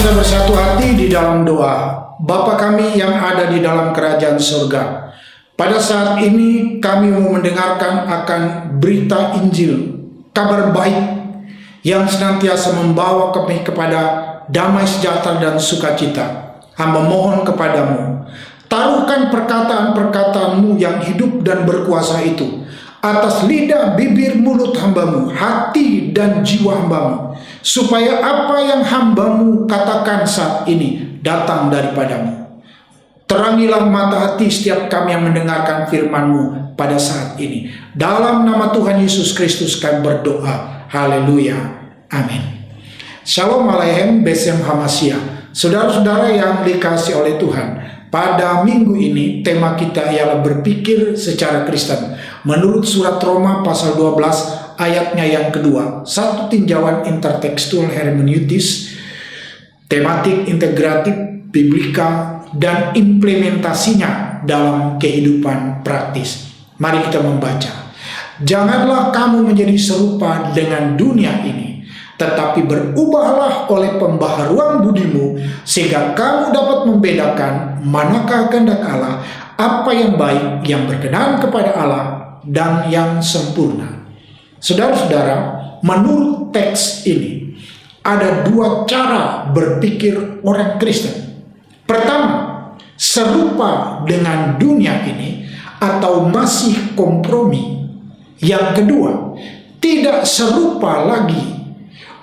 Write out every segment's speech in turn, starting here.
kita bersatu hati di dalam doa. Bapa kami yang ada di dalam kerajaan surga, pada saat ini kami mau mendengarkan akan berita Injil, kabar baik yang senantiasa membawa kami kepada damai sejahtera dan sukacita. Hamba mohon kepadamu, taruhkan perkataan-perkataan-Mu yang hidup dan berkuasa itu atas lidah, bibir, mulut hamba-Mu, hati dan jiwa hamba-Mu, supaya apa yang hamba-Mu katakan saat ini datang daripadamu. Terangilah mata hati setiap kami yang mendengarkan firman-Mu pada saat ini. Dalam nama Tuhan Yesus Kristus kami berdoa. Haleluya. Amin. Shalom Aleichem Besem Hamashiach. Saudara-saudara yang dikasihi oleh Tuhan, pada minggu ini tema kita ialah berpikir secara Kristen. Menurut surat Roma pasal 12 ayatnya yang kedua, satu tinjauan intertekstual hermeneutis, tematik integratif, biblika, dan implementasinya dalam kehidupan praktis. Mari kita membaca. Janganlah kamu menjadi serupa dengan dunia ini, tetapi berubahlah oleh pembaharuan budimu, sehingga kamu dapat membedakan manakah kehendak Allah, apa yang baik, yang berkenan kepada Allah, dan yang sempurna. Saudara-saudara, menurut teks ini ada dua cara berpikir orang Kristen. Pertama, serupa dengan dunia ini atau masih kompromi. Yang kedua, tidak serupa lagi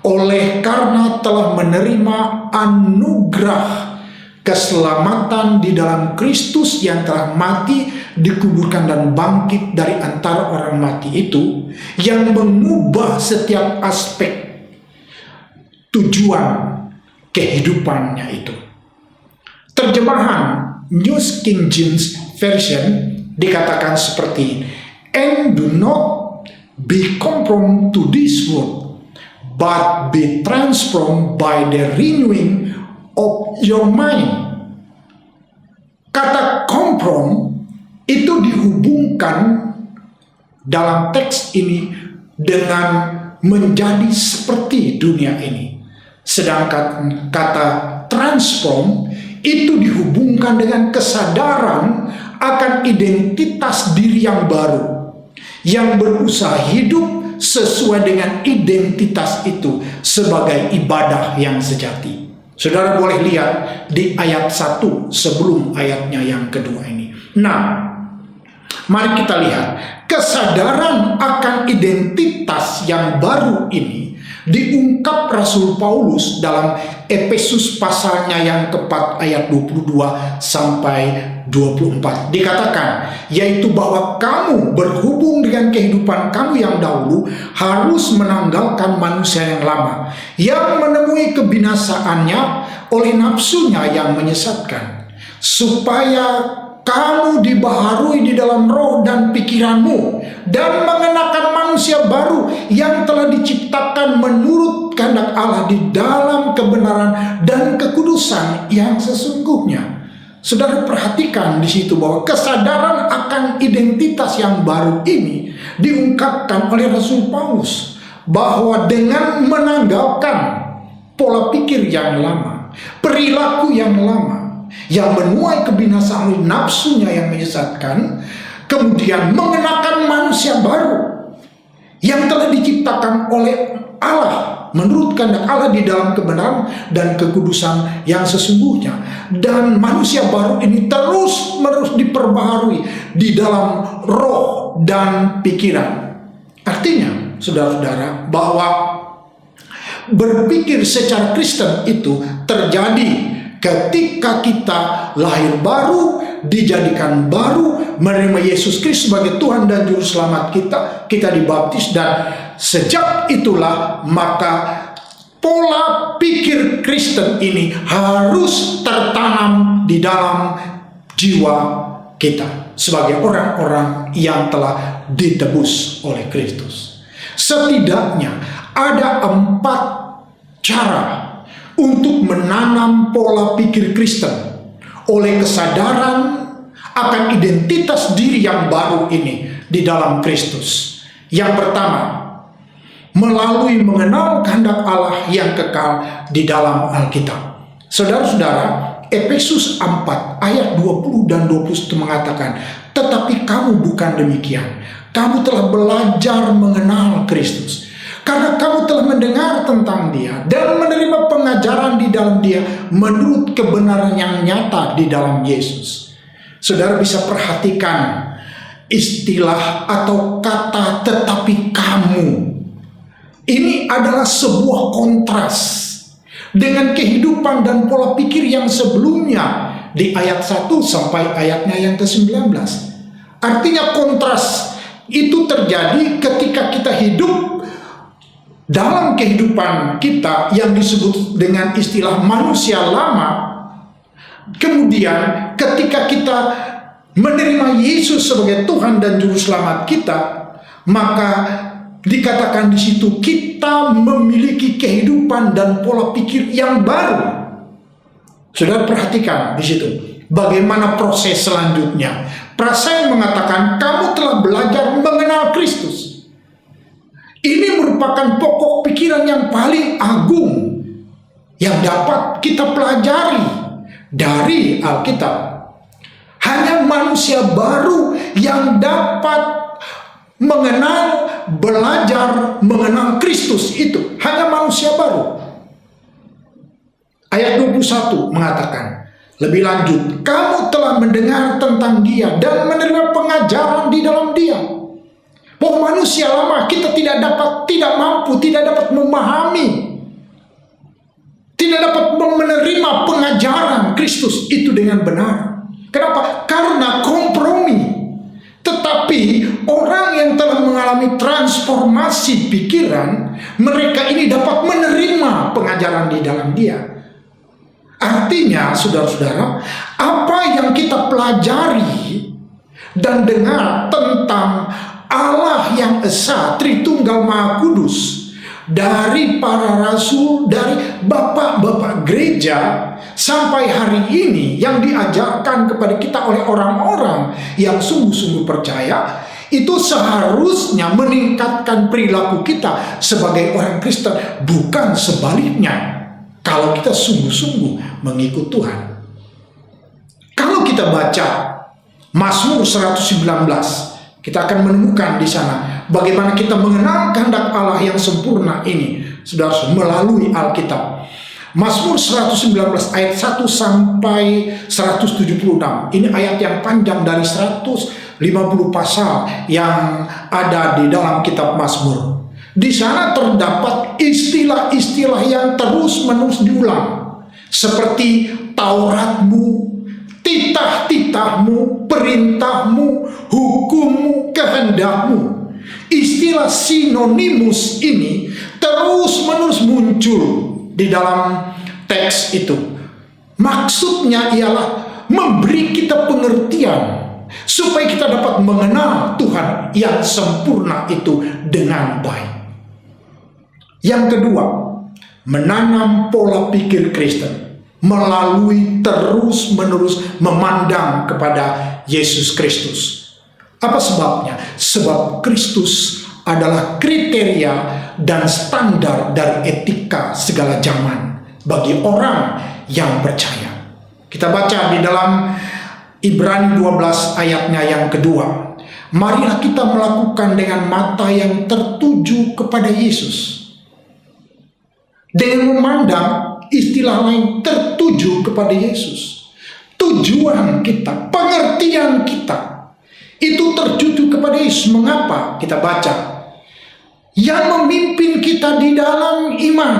oleh karena telah menerima anugerah keselamatan di dalam Kristus yang telah mati, dikuburkan dan bangkit dari antara orang mati itu, yang mengubah setiap aspek tujuan kehidupannya itu. Terjemahan New King James Version dikatakan seperti ini, and do not be conformed to this world, but be transformed by the renewing of your mind. Kata conform itu dihubungkan dalam teks ini dengan menjadi seperti dunia ini. Sedangkan kata transform itu dihubungkan dengan kesadaran akan identitas diri yang baru, yang berusaha hidup sesuai dengan identitas itu sebagai ibadah yang sejati. Saudara boleh lihat di ayat 1 sebelum ayatnya yang kedua ini. Nah, mari kita lihat kesadaran akan identitas yang baru ini diungkap Rasul Paulus dalam Efesus pasalnya yang keempat ayat 22 sampai 24. Dikatakan, yaitu bahwa kamu berhubung dengan kehidupan kamu yang dahulu harus menanggalkan manusia yang lama, yang menemui kebinasaannya oleh nafsunya yang menyesatkan, supaya kamu dibaharui di dalam roh dan pikiranmu, dan mengenakan manusia baru yang telah diciptakan menurut kehendak Allah di dalam kebenaran dan kekudusan yang sesungguhnya. Saudara perhatikan di situ bahwa kesadaran akan identitas yang baru ini diungkapkan oleh Rasul Paulus, bahwa dengan menanggalkan pola pikir yang lama, perilaku yang lama, yang menuai kebinasaan nafsunya yang menyesatkan, kemudian mengenakan manusia baru yang telah diciptakan oleh Allah menurut kehendak Allah di dalam kebenaran dan kekudusan yang sesungguhnya. Dan manusia baru ini terus-menerus diperbaharui di dalam roh dan pikiran. Artinya, saudara-saudara, bahwa berpikir secara Kristen itu terjadi ketika kita lahir baru, dijadikan baru, menerima Yesus Kristus sebagai Tuhan dan Juru Selamat kita dibaptis, dan sejak itulah maka pola pikir Kristen ini harus tertanam di dalam jiwa kita sebagai orang-orang yang telah ditebus oleh Kristus. Setidaknya ada 4 cara untuk menanam pola pikir Kristen oleh kesadaran akan identitas diri yang baru ini di dalam Kristus. Yang pertama, melalui mengenal kehendak Allah yang kekal di dalam Alkitab. Saudara-saudara, Efesus 4 ayat 20 dan 21 mengatakan, tetapi kamu bukan demikian. Kamu telah belajar mengenal Kristus. Karena kamu telah mendengar tentang Dia dan menerima pengajaran di dalam Dia menurut kebenaran yang nyata di dalam Yesus. Saudara bisa perhatikan istilah atau kata tetapi kamu. Ini adalah sebuah kontras dengan kehidupan dan pola pikir yang sebelumnya di ayat 1 sampai ayatnya yang ke-19. Artinya kontras itu terjadi ketika kita hidup dalam kehidupan kita yang disebut dengan istilah manusia lama. Kemudian ketika kita menerima Yesus sebagai Tuhan dan Juru Selamat kita, maka dikatakan di situ kita memiliki kehidupan dan pola pikir yang baru. Saudara perhatikan di situ bagaimana proses selanjutnya. Prasaya mengatakan kamu telah belajar mengenal Kristus. Ini merupakan pokok pikiran yang paling agung yang dapat kita pelajari dari Alkitab. Hanya manusia baru yang dapat belajar mengenal Kristus itu. Hanya manusia baru. Ayat 21 mengatakan, lebih lanjut, kamu telah mendengar tentang Dia dan menerima pengajaran di dalam Dia. Bahwa manusia lama kita tidak mampu, tidak dapat memahami, tidak dapat menerima pengajaran Kristus itu dengan benar. Kenapa? Karena kompromi. Tetapi orang yang telah mengalami transformasi pikiran, mereka ini dapat menerima pengajaran di dalam Dia. Artinya, saudara-saudara, apa yang kita pelajari dan dengar tentang Allah yang Esa, Tritunggal Maha Kudus, dari para rasul, dari bapak-bapak gereja, sampai hari ini yang diajarkan kepada kita oleh orang-orang yang sungguh-sungguh percaya, itu seharusnya meningkatkan perilaku kita sebagai orang Kristen, bukan sebaliknya. Kalau kita sungguh-sungguh mengikut Tuhan. Kalau kita baca Mazmur 119, kita akan menemukan di sana bagaimana kita mengenal kehendak Allah yang sempurna ini, saudara, melalui Alkitab. Mazmur 119 ayat 1 sampai 176. Ini ayat yang panjang dari 150 pasal yang ada di dalam kitab Mazmur. Di sana terdapat istilah-istilah yang terus-menerus diulang, seperti Tauratmu, titah-titahmu, perintahmu, hukummu, kehendakmu. Istilah sinonimus ini terus-menerus muncul di dalam teks itu. Maksudnya ialah memberi kita pengertian supaya kita dapat mengenal Tuhan yang sempurna itu dengan baik. Yang kedua, menanam pola pikir Kristen melalui terus-menerus memandang kepada Yesus Kristus. Apa sebabnya? Sebab Kristus adalah kriteria dan standar dari etika segala zaman bagi orang yang percaya. Kita baca di dalam Ibrani 12 ayatnya yang kedua. Marilah kita melakukan dengan mata yang tertuju kepada Yesus. Dengan memandang, istilah lain, tertuju kepada Yesus. Tujuan kita, pengertian kita, itu tertuju kepada Yesus. Mengapa? Kita baca. Yang memimpin kita di dalam iman,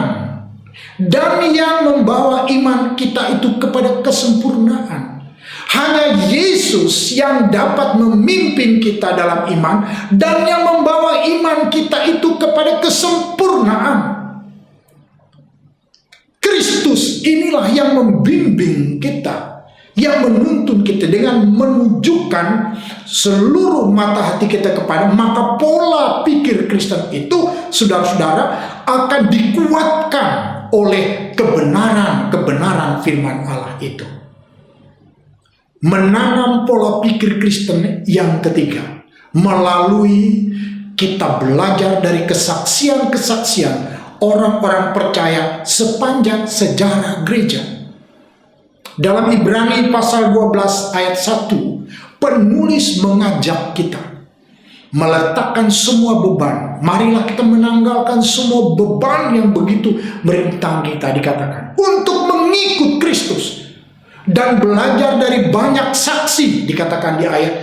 dan yang membawa iman kita itu kepada kesempurnaan. Hanya Yesus yang dapat memimpin kita dalam iman, dan yang membawa iman kita itu kepada kesempurnaan. Kristus inilah yang membimbing kita, yang menuntun kita dengan menunjukkan seluruh mata hati kita kepada, maka pola pikir Kristen itu, saudara-saudara, akan dikuatkan oleh kebenaran firman Allah itu. Menanam pola pikir Kristen yang ketiga, melalui kita belajar dari kesaksian-kesaksian orang-orang percaya sepanjang sejarah gereja. Dalam Ibrani pasal 12 ayat 1, penulis mengajak kita meletakkan semua beban. Marilah kita menanggalkan semua beban yang begitu merintang kita, dikatakan, untuk mengikut Kristus dan belajar dari banyak saksi, dikatakan di ayat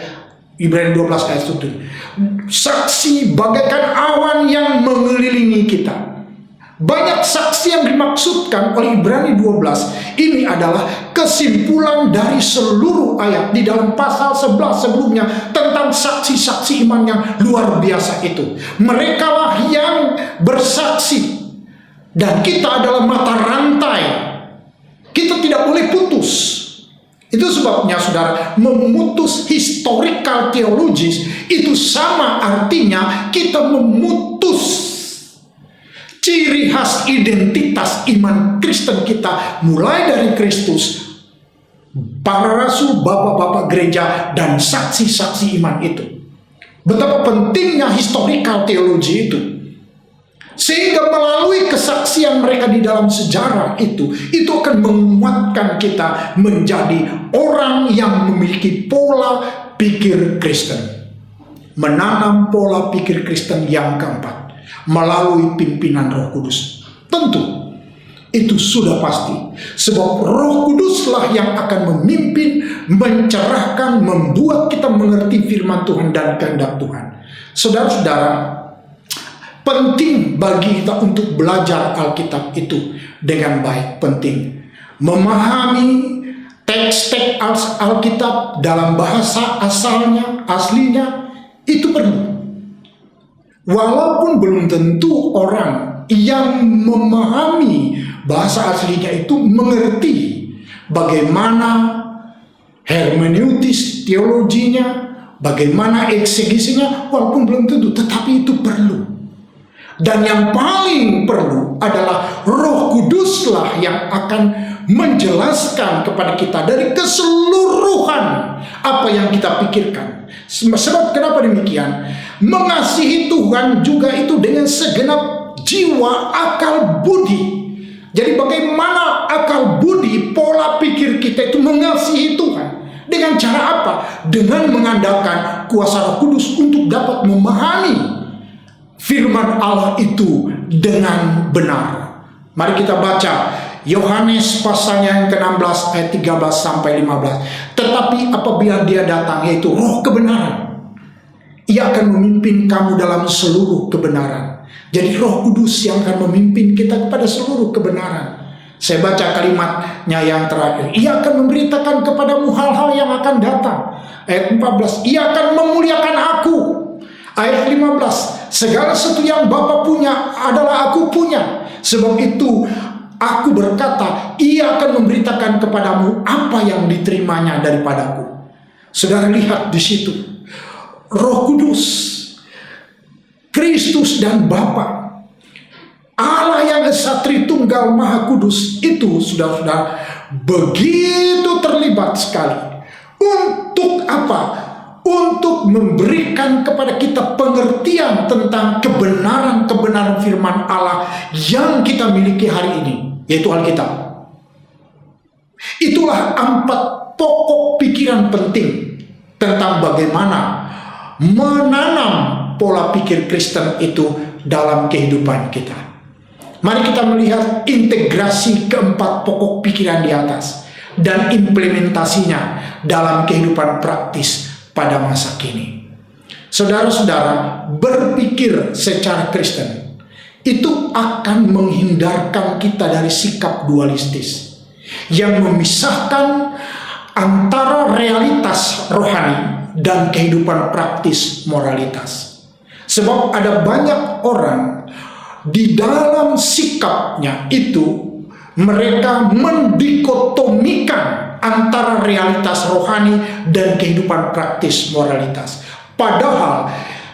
Ibrani 12 ayat 1. Saksi bagaikan awan yang mengelilingi kita. Banyak saksi yang dimaksudkan oleh Ibrani 12 ini adalah kesimpulan dari seluruh ayat di dalam pasal 11 sebelumnya tentang saksi-saksi iman yang luar biasa itu. Mereka lah yang bersaksi, dan kita adalah mata rantai. Kita tidak boleh putus. Itu sebabnya saudara, memutus historical theologis itu sama artinya kita memutus ciri khas identitas iman Kristen kita, mulai dari Kristus, para rasul, bapak-bapak gereja, dan saksi-saksi iman itu. Betapa pentingnya historical theology itu, sehingga melalui kesaksian mereka di dalam sejarah itu akan menguatkan kita menjadi orang yang memiliki pola pikir Kristen, menanam pola pikir Kristen yang keempat melalui pimpinan Roh Kudus. Tentu itu sudah pasti, sebab Roh Kuduslah yang akan memimpin, mencerahkan, membuat kita mengerti firman Tuhan dan kehendak Tuhan. Saudara-saudara, penting bagi kita untuk belajar Alkitab itu dengan baik. Penting memahami teks-teks Alkitab dalam bahasa aslinya itu perlu. Walaupun belum tentu orang yang memahami bahasa aslinya itu mengerti bagaimana hermeneutis teologinya, bagaimana eksegesinya, walaupun belum tentu, tetapi itu perlu. Dan yang paling perlu adalah Roh Kuduslah yang akan menjelaskan kepada kita dari keseluruhan apa yang kita pikirkan. Sebab kenapa demikian? Mengasihi Tuhan juga itu dengan segenap jiwa, akal, budi. Jadi bagaimana akal budi, pola pikir kita itu mengasihi Tuhan? Dengan cara apa? Dengan mengandalkan kuasa Roh Kudus untuk dapat memahami firman Allah itu dengan benar. Mari kita baca Yohanes pasalnya yang ke-16 ayat 13 sampai 15. Tetapi apabila dia datang, yaitu Roh kebenaran, ia akan memimpin kamu dalam seluruh kebenaran. Jadi Roh Kudus yang akan memimpin kita kepada seluruh kebenaran. Saya baca kalimatnya yang terakhir. Ia akan memberitakan kepadamu hal-hal yang akan datang. Ayat 14, ia akan memuliakan aku. Ayat 15, segala sesuatu yang Bapa punya adalah aku punya. Sebab itu aku berkata, ia akan memberitakan kepadamu apa yang diterimanya daripadaku. Saudara lihat di situ, Roh Kudus, Kristus dan Bapa, Allah yang Esa Tritunggal Maha Kudus itu, saudara-saudara, begitu terlibat sekali. Untuk apa? Untuk memberikan kepada kita pengertian tentang kebenaran-kebenaran firman Allah yang kita miliki hari ini, yaitu Alkitab. Itulah 4 pokok pikiran penting tentang bagaimana menanam pola pikir Kristen itu dalam kehidupan kita. Mari kita melihat integrasi keempat pokok pikiran di atas dan implementasinya dalam kehidupan praktis pada masa kini. Saudara-saudara, berpikir secara Kristen itu akan menghindarkan kita dari sikap dualistis yang memisahkan antara realitas rohani dan kehidupan praktis moralitas. Sebab ada banyak orang di dalam sikapnya itu mereka mendikotomikan antara realitas rohani dan kehidupan praktis moralitas. Padahal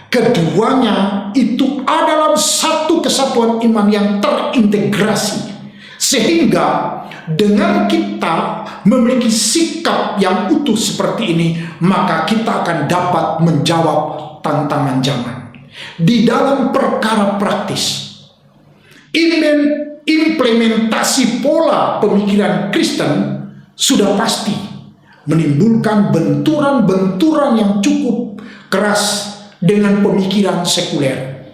keduanya itu adalah satu kesatuan iman yang terintegrasi. Sehingga dengan kita memiliki sikap yang utuh seperti ini, maka kita akan dapat menjawab tantangan zaman. Di dalam perkara praktis, implementasi pola pemikiran Kristen sudah pasti menimbulkan benturan-benturan yang cukup keras dengan pemikiran sekuler.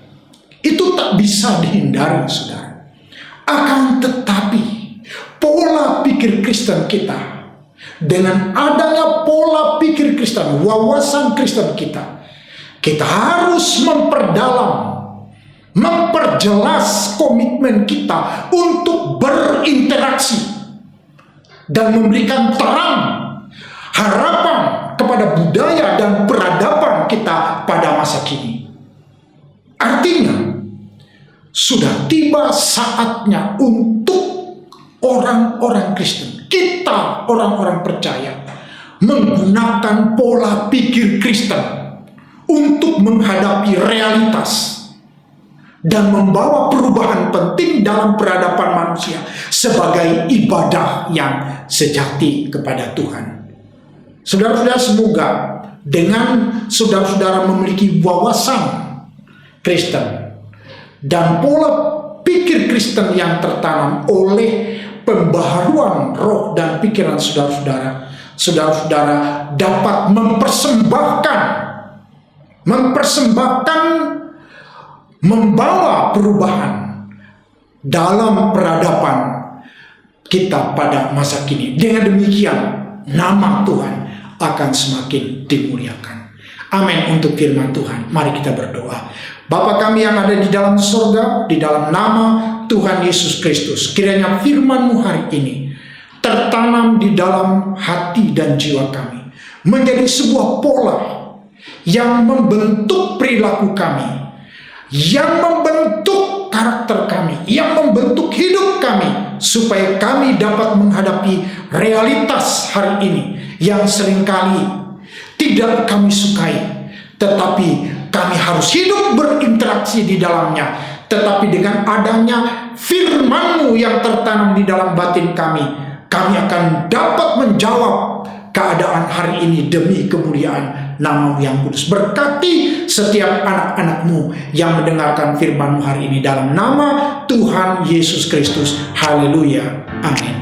Itu tak bisa dihindari, saudara. Akan tetapi, pola pikir Kristen kita, dengan adanya pola pikir Kristen, wawasan Kristen kita harus memperjelas komitmen kita untuk berinteraksi dan memberikan terang, harapan kepada budaya dan peradaban kita pada masa kini. Artinya, sudah tiba saatnya untuk orang-orang Kristen, kita orang-orang percaya, menggunakan pola pikir Kristen untuk menghadapi realitas dan membawa perubahan penting dalam peradaban manusia sebagai ibadah yang sejati kepada Tuhan. Saudara-saudara, semoga dengan saudara-saudara memiliki wawasan Kristen dan pola pikir Kristen yang tertanam oleh pembaharuan roh dan pikiran saudara-saudara, saudara-saudara dapat mempersembahkan membawa perubahan dalam peradaban kita pada masa kini. Dengan demikian, nama Tuhan akan semakin dimuliakan. Amin untuk firman Tuhan. Mari kita berdoa. Bapa kami yang ada di dalam surga, di dalam nama Tuhan Yesus Kristus, kiranya firman-Mu hari ini tertanam di dalam hati dan jiwa kami, menjadi sebuah pola yang membentuk perilaku kami, yang membentuk karakter kami, yang membentuk hidup kami, supaya kami dapat menghadapi realitas hari ini yang seringkali tidak kami sukai, tetapi kami harus hidup berinteraksi di dalamnya. Tetapi dengan adanya firman-Mu yang tertanam di dalam batin kami akan dapat menjawab keadaan hari ini demi kemuliaan nama-Mu yang kudus. Berkati setiap anak-anak-Mu yang mendengarkan firman-Mu hari ini dalam nama Tuhan Yesus Kristus. Haleluya. Amin.